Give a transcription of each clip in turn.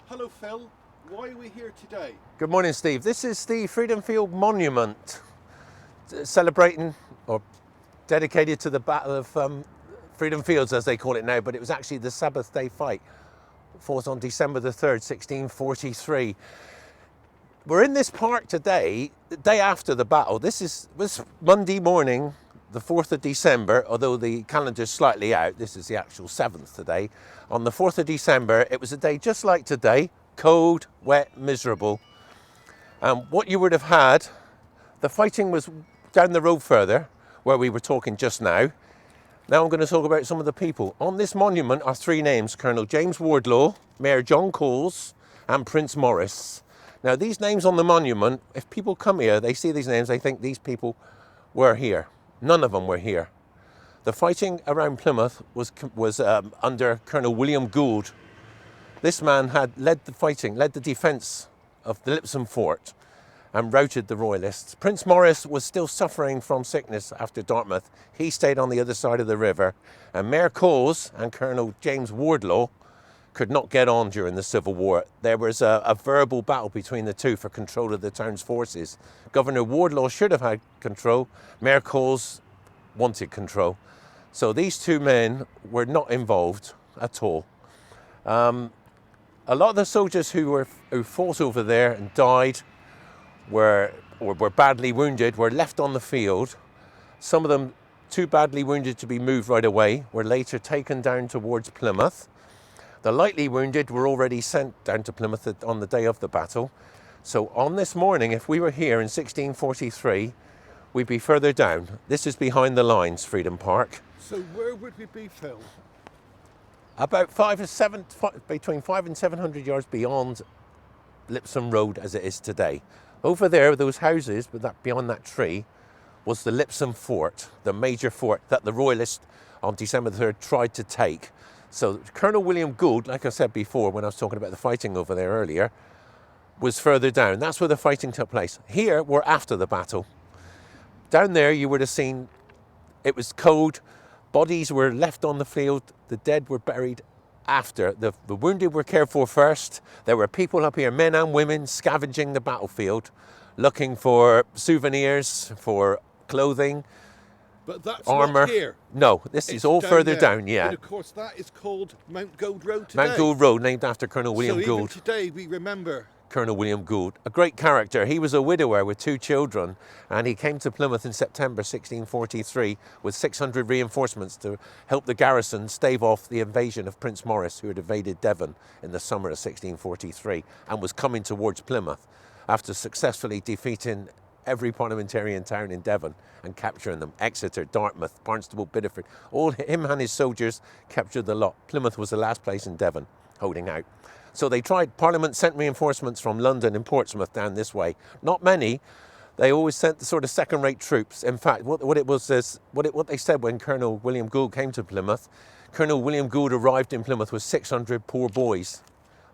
Hello Phil, why are we here today? Good morning, Steve. This is the Freedom Field Monument, celebrating or dedicated to the Battle of Freedom Fields, as they call it now, but it was actually the Sabbath Day Fight. It falls on December the 3rd, 1643. We're in this park today, the day after the battle. This was Monday morning, the 4th of December, although the calendar's slightly out. This is the actual 7th today. On the 4th of December, it was a day just like today, cold, wet, miserable. What you would have had, the fighting was down the road further, where we were talking just now. Now I'm going to talk about some of the people. On this monument are three names: Colonel James Wardlaw, Mayor John Coles, and Prince Maurice. Now these names on the monument, if people come here, they see these names, they think these people were here. None of them were here. The fighting around Plymouth was under Colonel William Gould. This man had led the fighting, led the defence of the Lipson Fort and routed the Royalists. Prince Maurice was still suffering from sickness after Dartmouth. He stayed on the other side of the river, and Mayor Coles and Colonel James Wardlaw could not get on during the Civil War. There was a verbal battle between the two for control of the town's forces. Governor Wardlaw should have had control. Mayor Coles wanted control. So these two men were not involved at all. A lot of the soldiers who fought over there and died were badly wounded, were left on the field. Some of them too badly wounded to be moved right away, were later taken down towards Plymouth. The lightly wounded were already sent down to Plymouth on the day of the battle. So on this morning, if we were here in 1643, we'd be further down. This is behind the lines, Freedom Park. So where would we be, Phil? About between 500 and 700 yards beyond Lipson Road as it is today. Over there, those houses, beyond that tree, was the Lipson Fort, the major fort that the Royalists on December the 3rd tried to take. So Colonel William Gould, like I said before when I was talking about the fighting over there earlier, was further down. That's where the fighting took place. Here, we're after the battle. Down there, you would have seen it was cold. Bodies were left on the field. The dead were buried after. The wounded were cared for first. There were people up here, men and women, scavenging the battlefield, looking for souvenirs, for clothing, But that's armour. not here. No, this is all further down, yeah. And of course that is called Mount Gould Road today. Mount Gould Road, named after Colonel William so Gould. even today we remember. Colonel William Gould, a great character. He was a widower with two children, and he came to Plymouth in September 1643 with 600 reinforcements to help the garrison stave off the invasion of Prince Maurice, who had invaded Devon in the summer of 1643 and was coming towards Plymouth after successfully defeating every parliamentarian town in Devon and capturing them. Exeter, Dartmouth, Barnstable, Biddeford, all him and his soldiers captured the lot. Plymouth was the last place in Devon holding out. So they tried. Parliament sent reinforcements from London and Portsmouth down this way. Not many. They always sent the sort of second-rate troops. In fact, what they said when Colonel William Gould came to Plymouth, Colonel William Gould arrived in Plymouth with 600 poor boys.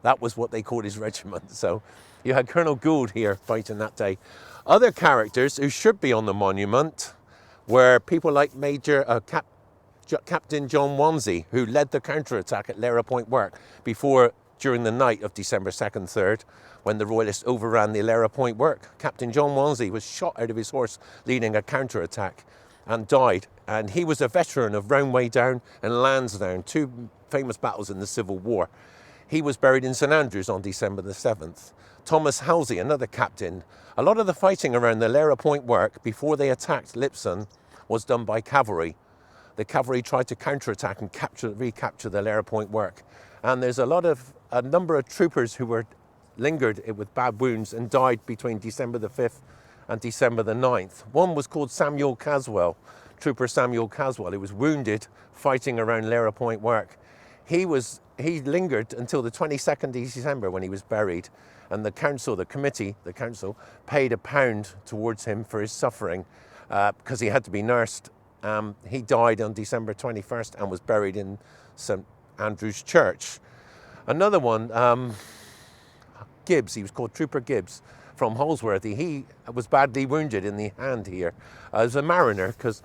That was what they called his regiment. So you had Colonel Gould here fighting that day. Other characters who should be on the monument were people like Captain John Wansley, who led the counterattack at Lara Point Work during the night of December 2nd, 3rd, when the Royalists overran the Lara Point Work. Captain John Wansley was shot out of his horse leading a counterattack and died. And he was a veteran of Roundway Down and Lansdowne, two famous battles in the Civil War. He was buried in St Andrews on December the 7th. Thomas Halsey, another captain. A lot of the fighting around the Lara Point Work before they attacked Lipson was done by cavalry. The cavalry tried to counterattack and recapture the Lara Point Work. And there's a number of troopers who were lingered with bad wounds and died between December the 5th and December the 9th. One was called Samuel Caswell, Trooper Samuel Caswell. He was wounded fighting around Lara Point Work. He lingered until the 22nd of December when he was buried, and the council paid £1 towards him for his suffering because he had to be nursed. He died on December 21st and was buried in St Andrew's Church. Another one, Gibbs, he was called Trooper Gibbs from Holsworthy. He was badly wounded in the hand here as a mariner, because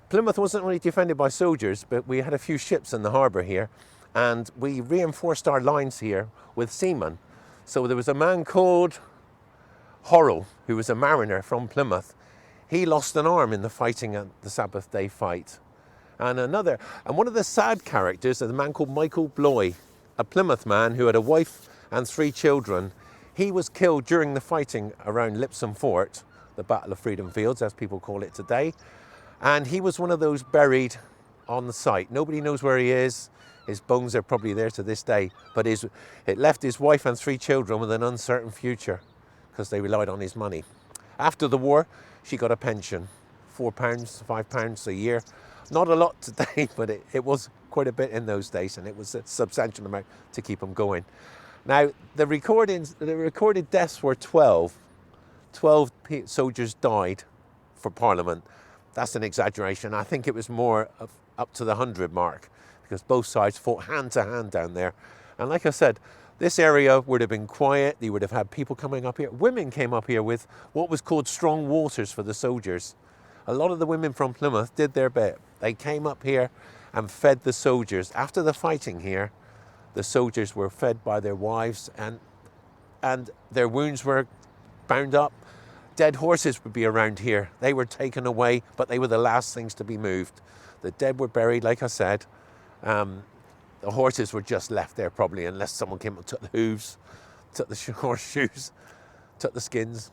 Plymouth wasn't really defended by soldiers, but we had a few ships in the harbour here, and we reinforced our lines here with seamen. So there was a man called Horrell, who was a mariner from Plymouth. He lost an arm in the fighting at the Sabbath Day Fight. And one of the sad characters is a man called Michael Bloy, a Plymouth man who had a wife and 3 children. He was killed during the fighting around Lipsome Fort, the Battle of Freedom Fields, as people call it today. And he was one of those buried on the site. Nobody knows where he is. His bones are probably there to this day, but it left his wife and 3 children with an uncertain future because they relied on his money. After the war, she got a pension, £4, £5 a year. Not a lot today, but it was quite a bit in those days, and it was a substantial amount to keep them going. Now, the recorded deaths were 12. 12 soldiers died for Parliament. That's an exaggeration. I think it was more up to the 100 mark, because both sides fought hand to hand down there. And like I said, this area would have been quiet. You would have had people coming up here. Women came up here with what was called strong waters for the soldiers. A lot of the women from Plymouth did their bit. They came up here and fed the soldiers. After the fighting here, the soldiers were fed by their wives, and their wounds were bound up. Dead horses would be around here. They were taken away, but they were the last things to be moved. The dead were buried, like I said. The horses were just left there probably, unless someone came and took the hooves, took the horseshoes, took the skins.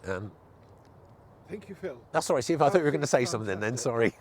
Thank you, Phil. That's all right, Steve. I thought you were going to say something then, sorry.